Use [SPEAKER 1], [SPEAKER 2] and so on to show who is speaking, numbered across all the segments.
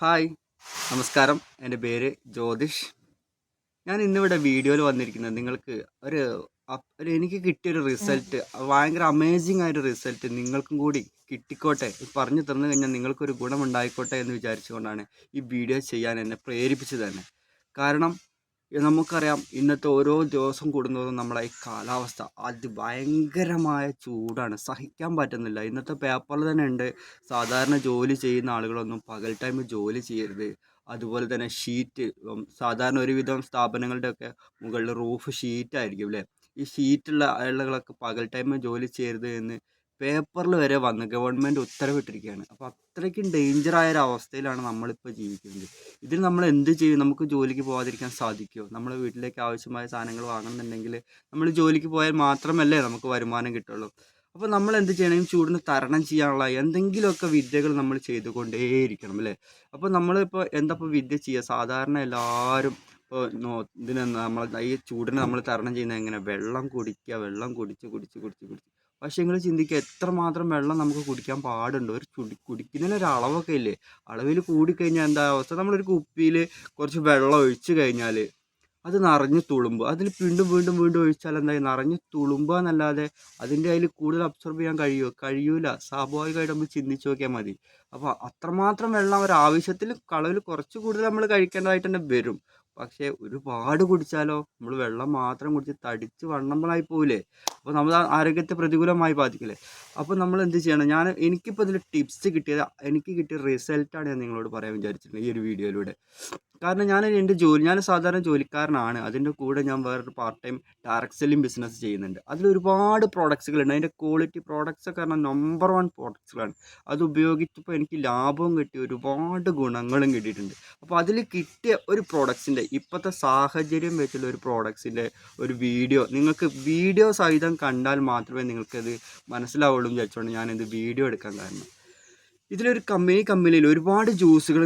[SPEAKER 1] Hi, നമസ്കാരം. എൻ്റെ പേര് ജ്യോതിഷ്. ഞാൻ ഇന്നിവിടെ വീഡിയോയിൽ വന്നിരിക്കുന്നത് നിങ്ങൾക്ക് ഒരു എനിക്ക് കിട്ടിയൊരു റിസൾട്ട്, ഭയങ്കര അമേസിങ് ആയൊരു റിസൾട്ട് നിങ്ങൾക്കും കൂടി കിട്ടിക്കോട്ടെ, പറഞ്ഞു തന്നു കഴിഞ്ഞാൽ നിങ്ങൾക്കൊരു ഗുണമുണ്ടായിക്കോട്ടെ എന്ന് വിചാരിച്ചുകൊണ്ടാണ് ഈ വീഡിയോ ചെയ്യാൻ എന്നെ പ്രേരിപ്പിച്ചത് തന്നെ. കാരണം നമുക്കറിയാം, ഇന്നത്തെ ഓരോ ദിവസം കൂടുന്നതും നമ്മളെ ഈ കാലാവസ്ഥ അതിഭയങ്കരമായ ചൂടാണ്, സഹിക്കാൻ പറ്റുന്നില്ല. ഇന്നത്തെ പേപ്പറിൽ തന്നെ ഉണ്ട്, സാധാരണ ജോലി ചെയ്യുന്ന ആളുകളൊന്നും പകൽ ടൈം ജോലി ചെയ്യരുത്. അതുപോലെ തന്നെ ഷീറ്റ്, സാധാരണ ഒരുവിധം സ്ഥാപനങ്ങളുടെയൊക്കെ മുകളിൽ റൂഫ് ഷീറ്റായിരിക്കും അല്ലേ. ഈ ഷീറ്റുള്ള ആളുകളൊക്കെ പകൽ ടൈം ജോലി ചെയ്യരുത് എന്ന് പേപ്പറിൽ വരെ വന്ന് ഗവൺമെൻറ് ഉത്തരവിട്ടിരിക്കുകയാണ്. അപ്പോൾ അത്രയ്ക്കും ഡേഞ്ചറായ ഒരു അവസ്ഥയിലാണ് നമ്മളിപ്പോൾ ജീവിക്കുന്നത്. ഇതിൽ നമ്മൾ എന്ത് ചെയ്യും? നമുക്ക് ജോലിക്ക് പോകാതിരിക്കാൻ സാധിക്കുമോ? നമ്മുടെ വീട്ടിലേക്ക് ആവശ്യമായ സാധനങ്ങൾ വാങ്ങണമെന്നുണ്ടെങ്കിൽ നമ്മൾ ജോലിക്ക് പോയാൽ മാത്രമല്ലേ നമുക്ക് വരുമാനം കിട്ടുള്ളൂ. അപ്പോൾ നമ്മൾ എന്ത് ചെയ്യണം? ഈ ചൂടിന് തരണം ചെയ്യാനുള്ള എന്തെങ്കിലുമൊക്കെ വിദ്യകൾ നമ്മൾ ചെയ്തുകൊണ്ടേയിരിക്കണം അല്ലേ. അപ്പോൾ നമ്മളിപ്പോൾ എന്താ ഇപ്പോൾ വിദ്യ ചെയ്യുക? സാധാരണ എല്ലാവരും ഇപ്പോൾ ഇതിന് നമ്മൾ ഈ ചൂടിനെ നമ്മൾ തരണം ചെയ്യുന്നത് എങ്ങനെ? വെള്ളം കുടിക്കുക, വെള്ളം കുടിച്ച് കുടിച്ച് കുടിച്ച് കുടിച്ച്. പക്ഷേ നിങ്ങൾ ചിന്തിക്കുക, എത്രമാത്രം വെള്ളം നമുക്ക് കുടിക്കാൻ പാടുണ്ട്? ഒരു കുടിക്കുന്നതിന് ഒരു അളവൊക്കെ ഇല്ലേ? അളവിൽ കൂടിക്കഴിഞ്ഞാൽ എന്താ അവസ്ഥ? നമ്മളൊരു കുപ്പിയിൽ കുറച്ച് വെള്ളം ഒഴിച്ച് കഴിഞ്ഞാൽ അത് നിറഞ്ഞ് തുളുമ്പും. അതിൽ വീണ്ടും വീണ്ടും വീണ്ടും ഒഴിച്ചാൽ എന്തായി? നിറഞ്ഞ് തുളുമ്പുക എന്നല്ലാതെ അതിൻ്റെ അതിൽ കൂടുതൽ അബ്സോർബ് ചെയ്യാൻ കഴിയുമോ? കഴിയൂല. സ്വാഭാവികമായിട്ട് നമ്മൾ ചിന്തിച്ച് നോക്കിയാൽ മതി. അപ്പോൾ അത്രമാത്രം വെള്ളം ഒരു ആവശ്യത്തിൽ കളവിൽ കുറച്ച് കൂടുതൽ നമ്മൾ കഴിക്കേണ്ടതായിട്ട് തന്നെ വരും. പക്ഷേ ഒരുപാട് കുടിച്ചാലോ? നമ്മൾ വെള്ളം മാത്രം കുടിച്ച് തടിച്ച് വണ്ണമ്പളായി പോവില്ലേ? അപ്പോൾ നമ്മൾ ആരോഗ്യത്തെ പ്രതികൂലമായി ബാധിക്കില്ലേ? അപ്പോൾ നമ്മൾ എന്ത് ചെയ്യണം? എനിക്കിപ്പോൾ ഇതിൽ ടിപ്സ് കിട്ടിയത്, എനിക്ക് കിട്ടിയ റിസൾട്ടാണ് ഞാൻ നിങ്ങളോട് പറയാൻ വിചാരിച്ചിട്ടുള്ളത് ഈ ഒരു വീഡിയോയിലൂടെ. കാരണം ഞാൻ സാധാരണ ജോലിക്കാരനാണ്. അതിൻ്റെ കൂടെ ഞാൻ വേറൊരു part time direct selling business ചെയ്യുന്നുണ്ട്. അതിലൊരുപാട് പ്രോഡക്ട്സുകളുണ്ട്. അതിൻ്റെ ക്വാളിറ്റി പ്രോഡക്ട്സ് ഒക്കെ പറഞ്ഞാൽ നമ്പർ 1 പ്രോഡക്ട്സുകളാണ്. അത് ഉപയോഗിച്ചപ്പോൾ എനിക്ക് ലാഭവും കിട്ടി, ഒരുപാട് ഗുണങ്ങളും കിട്ടിയിട്ടുണ്ട്. അപ്പോൾ അതിൽ കിട്ടിയ ഒരു പ്രോഡക്ട്സിൻ്റെ, ഇപ്പോഴത്തെ സാഹചര്യം വെച്ചുള്ള ഒരു പ്രോഡക്ട്സിൻ്റെ ഒരു വീഡിയോ, നിങ്ങൾക്ക് വീഡിയോ സഹിതം കണ്ടാൽ മാത്രമേ നിങ്ങൾക്കത് മനസ്സിലാവുള്ളൂ എന്ന് വിചാരിച്ചുകൊണ്ട് ഞാനിത് വീഡിയോ എടുക്കാൻ കാരണം. ഇതിലൊരു കമ്പനിയിൽ ഒരുപാട് ജ്യൂസുകൾ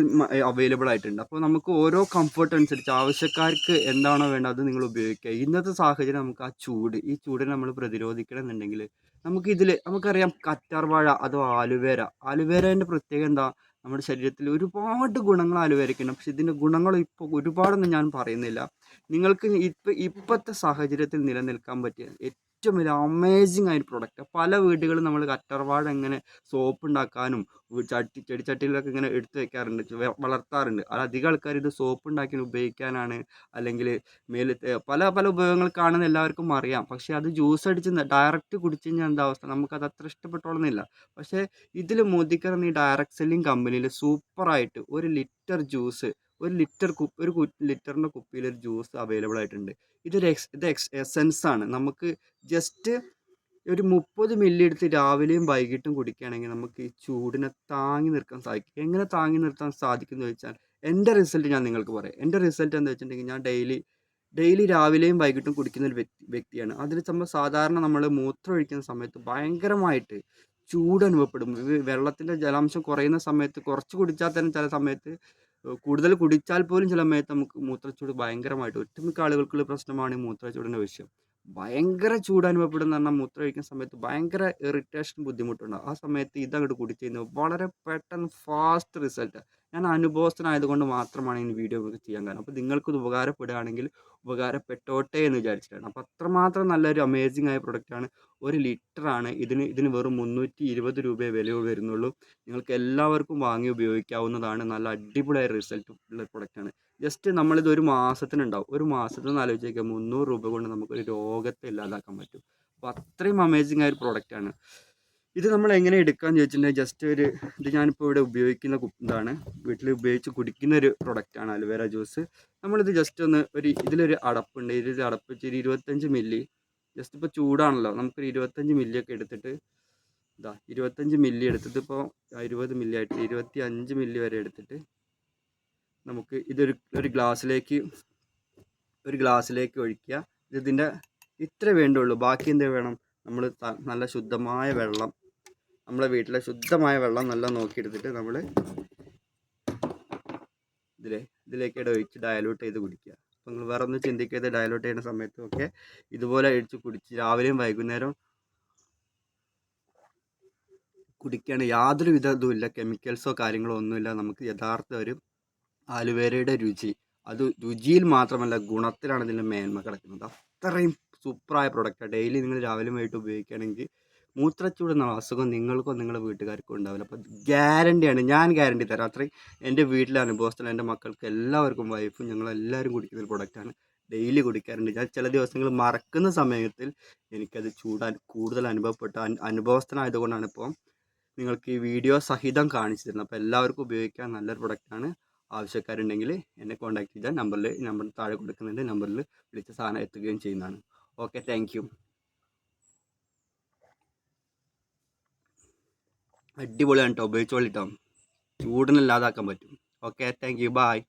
[SPEAKER 1] അവൈലബിൾ ആയിട്ടുണ്ട്. അപ്പോൾ നമുക്ക് ഓരോ കംഫർട്ട് അനുസരിച്ച് ആവശ്യക്കാർക്ക് എന്താണോ വേണ്ടത് അത് നിങ്ങൾ ഉപയോഗിക്കുക. ഇന്നത്തെ സാഹചര്യം നമുക്ക് ഈ ചൂടിനെ നമ്മൾ പ്രതിരോധിക്കണം എന്നുണ്ടെങ്കിൽ നമുക്കറിയാം, കറ്റാർവാഴ അഥവാ ആലുവേരേൻ്റെ പ്രത്യേകത എന്താ? നമ്മുടെ ശരീരത്തിൽ ഒരുപാട് ഗുണങ്ങൾ ആലുവേരയ്ക്കുണ്ട്. പക്ഷെ ഇതിൻ്റെ ഗുണങ്ങൾ ഇപ്പോൾ ഒരുപാടൊന്നും ഞാൻ പറയുന്നില്ല. നിങ്ങൾക്ക് ഇപ്പോഴത്തെ സാഹചര്യത്തിൽ നിലനിൽക്കാൻ പറ്റിയ ഏറ്റവും വലിയ അമേസിങ് ആയ ഒരു പ്രൊഡക്റ്റ്. പല വീടുകളിലും നമ്മൾ കറ്റാർവാഴ എങ്ങനെ സോപ്പ് ഉണ്ടാക്കാനും ചെടിച്ചട്ടിയിലൊക്കെ ഇങ്ങനെ എടുത്ത് വെക്കാറുണ്ട്, വളർത്താറുണ്ട്. അത് അധികം ആൾക്കാർ ഇത് സോപ്പ് ഉണ്ടാക്കി ഉപയോഗിക്കാനാണ്, അല്ലെങ്കിൽ പല പല ഉപയോഗങ്ങൾ കാണുന്ന എല്ലാവർക്കും അറിയാം. പക്ഷേ അത് ജ്യൂസ് അടിച്ച് ഡയറക്റ്റ് കുടിച്ചു കഴിഞ്ഞാൽ എന്താ അവസ്ഥ? നമുക്കത് അത്ര ഇഷ്ടപ്പെട്ടോളുന്നില്ല. പക്ഷേ ഇതിൽ മോദിക്കർ ഈ ഡയറക്റ്റ് സെല്ലിംഗ് കമ്പനിയിൽ സൂപ്പറായിട്ട് 1 ലിറ്റർ ജ്യൂസ്, ഒരു ലിറ്ററിൻ്റെ കുപ്പിയിൽ ഒരു ജ്യൂസ് അവൈലബിൾ ആയിട്ടുണ്ട്. ഇത് എസെൻസ് ആണ്. നമുക്ക് ജസ്റ്റ് ഒരു 30 മില്ലി എടുത്ത് രാവിലെയും വൈകിട്ടും കുടിക്കുകയാണെങ്കിൽ നമുക്ക് ഈ ചൂടിനെ താങ്ങി നിർത്താൻ സാധിക്കും. എങ്ങനെ താങ്ങി നിർത്താൻ സാധിക്കും എന്ന് ചോദിച്ചാൽ, എൻ്റെ റിസൾട്ട് ഞാൻ നിങ്ങൾക്ക് പറയാം. എൻ്റെ റിസൾട്ട് എന്താ വെച്ചിട്ടുണ്ടെങ്കിൽ, ഞാൻ ഡെയിലി രാവിലെയും വൈകിട്ടും കുടിക്കുന്ന ഒരു വ്യക്തിയാണ്. അതിൽ സാധാരണ നമ്മൾ മൂത്രം ഒഴിക്കുന്ന സമയത്ത് ഭയങ്കരമായിട്ട് ചൂട് അനുഭവപ്പെടും. വെള്ളത്തിൻ്റെ ജലാംശം കുറയുന്ന സമയത്ത് കുറച്ച് കുടിച്ചാൽ തന്നെ ചില സമയത്ത്, കൂടുതൽ കുടിച്ചാൽ പോലും ചില സമയത്ത് നമുക്ക് മൂത്രച്ചൂട് ഭയങ്കരമായിട്ട്, ഒട്ടുമിക്ക ആളുകൾക്കുള്ള പ്രശ്നമാണ് ഈ മൂത്രച്ചൂടിൻ്റെ വിഷയം. ഭയങ്കര ചൂട് അനുഭവപ്പെടുന്ന പറഞ്ഞാൽ മൂത്രം ഒഴിക്കുന്ന സമയത്ത് ഭയങ്കര ഇറിറ്റേഷൻ, ബുദ്ധിമുട്ടുണ്ടാകും. ആ സമയത്ത് ഇതങ്ങോട്ട് കുടിച്ച് കഴിഞ്ഞാൽ വളരെ പെട്ടെന്ന് ഫാസ്റ്റ് റിസൾട്ട്. ഞാൻ അനുഭവസ്ഥനായതുകൊണ്ട് മാത്രമാണ് ഈ വീഡിയോ ചെയ്യാൻ കാരണം. അപ്പോൾ നിങ്ങൾക്കിത് ഉപകാരപ്പെടുകയാണെങ്കിൽ ഉപകാരപ്പെട്ടോട്ടെ എന്ന് വിചാരിച്ചിട്ടാണ്. അപ്പോൾ അത്രമാത്രം നല്ലൊരു അമേസിങ് ആയ പ്രൊഡക്റ്റാണ്. 1 ലിറ്ററാണ്. ഇതിന് വെറും 320 രൂപയെ വില വരുന്നുള്ളൂ. നിങ്ങൾക്ക് എല്ലാവർക്കും വാങ്ങി ഉപയോഗിക്കാവുന്നതാണ്. നല്ല അടിപൊളിയായ റിസൾട്ട് ഉള്ള പ്രൊഡക്റ്റാണ്. ജസ്റ്റ് നമ്മളിത് ഒരു മാസത്തിനുണ്ടാവും. ഒരു മാസത്തിന് ആലോചിച്ച് നോക്കിയാൽ 300 രൂപ കൊണ്ട് നമുക്കൊരു രോഗത്തെ ഇല്ലാതാക്കാൻ പറ്റും. അപ്പോൾ അത്രയും അമേസിങ് ആയ ഒരു പ്രൊഡക്റ്റാണ്. ഇത് നമ്മൾ എങ്ങനെ എടുക്കാമെന്ന് ചോദിച്ചിട്ടുണ്ടെങ്കിൽ, ഇത് ഞാനിപ്പോൾ ഇവിടെ ഉപയോഗിക്കുന്ന ഇതാണ്, വീട്ടിൽ ഉപയോഗിച്ച് കുടിക്കുന്ന ഒരു പ്രൊഡക്റ്റാണ് അലോവേര ജ്യൂസ്. നമ്മളിത് ജസ്റ്റ് ഒന്ന് ഇതിലൊരു അടപ്പുണ്ട്. ഇതിൽ അടപ്പ് വെച്ച് 25 മില്ലി, ജസ്റ്റ് ഇപ്പോൾ ചൂടാണല്ലോ, നമുക്കൊരു 25 മില്ലിയൊക്കെ എടുത്തിട്ട്, 25 മില്ലി എടുത്തിട്ട്, ഇപ്പോൾ 20 മില്ലി ആയിട്ട് 25 മില്ലി വരെ എടുത്തിട്ട് നമുക്ക് ഒരു ഗ്ലാസ്സിലേക്ക് ഒഴിക്കുക. ഇതിൻ്റെ ഇത്ര വേണ്ടുള്ളൂ. ബാക്കി എന്ത് വേണം? നമ്മൾ നല്ല ശുദ്ധമായ വെള്ളം, നമ്മളെ വീട്ടിലെ ശുദ്ധമായ വെള്ളം നല്ല നോക്കിയെടുത്തിട്ട് നമ്മൾ ഇതിലേക്ക് ഒഴിച്ച് ഡയലൂട്ട് ചെയ്ത് കുടിക്കുക. അപ്പോൾ നിങ്ങൾ വേറെ ഒന്നും ചിന്തിക്കാതെ ഡയലൂട്ട് ചെയ്യുന്ന സമയത്തൊക്കെ ഇതുപോലെ ഒഴിച്ച് കുടിച്ച് രാവിലെയും വൈകുന്നേരം കുടിക്കുകയാണ് യാതൊരു വിധ ഇതുമില്ല, കെമിക്കൽസോ കാര്യങ്ങളോ ഒന്നുമില്ല. നമുക്ക് യഥാർത്ഥ ഒരു ആലുവേരയുടെ രുചി, അത് രുചിയിൽ മാത്രമല്ല ഗുണത്തിലാണ് ഇതിൻ്റെ മേന്മ കിടക്കുന്നത്. അത്രയും സൂപ്പറായ പ്രൊഡക്റ്റാണ്. ഡെയിലി നിങ്ങൾ രാവിലെ വൈകിട്ട് ഉപയോഗിക്കുകയാണെങ്കിൽ മൂത്രച്ചൂട് എന്നുള്ള അസുഖം നിങ്ങൾക്കോ നിങ്ങളുടെ വീട്ടുകാർക്കോ ഉണ്ടാവില്ല. അപ്പോൾ ഗ്യാരണ്ടിയാണ്, ഞാൻ ഗ്യാരണ്ടി തരാം. അത്രയും എൻ്റെ വീട്ടിലെ അനുഭവസ്ഥല, എൻ്റെ മക്കൾക്ക് എല്ലാവർക്കും, വൈഫും ഞങ്ങളെല്ലാവരും കുടിക്കുന്ന ഒരു പ്രൊഡക്റ്റാണ്. ഡെയിലി കുടിക്കാറുണ്ട്. ഞാൻ ചില ദിവസങ്ങൾ മറക്കുന്ന സമയത്തിൽ എനിക്കത് കൂടുതൽ അനുഭവപ്പെട്ട അനുഭവസ്ഥനായതുകൊണ്ടാണ് ഇപ്പോൾ നിങ്ങൾക്ക് ഈ വീഡിയോ സഹിതം കാണിച്ചു തരുന്നത്. അപ്പോൾ എല്ലാവർക്കും ഉപയോഗിക്കാൻ നല്ലൊരു പ്രൊഡക്റ്റാണ്. ആവശ്യക്കാരുണ്ടെങ്കിൽ എന്നെ കോൺടാക്ട് ചെയ്താൽ നമ്പർ താഴെ കൊടുക്കുന്നുണ്ട്, നമ്പറിൽ വിളിച്ച സാധനം എത്തുകയും ചെയ്യുന്നതാണ്. Okay, thank you. അടിപൊളിയാണ് കേട്ടോ, ഉപയോഗിച്ചോളിട്ടോ. ചൂടിനില്ലാതാക്കാൻ പറ്റും. Okay, thank you, bye.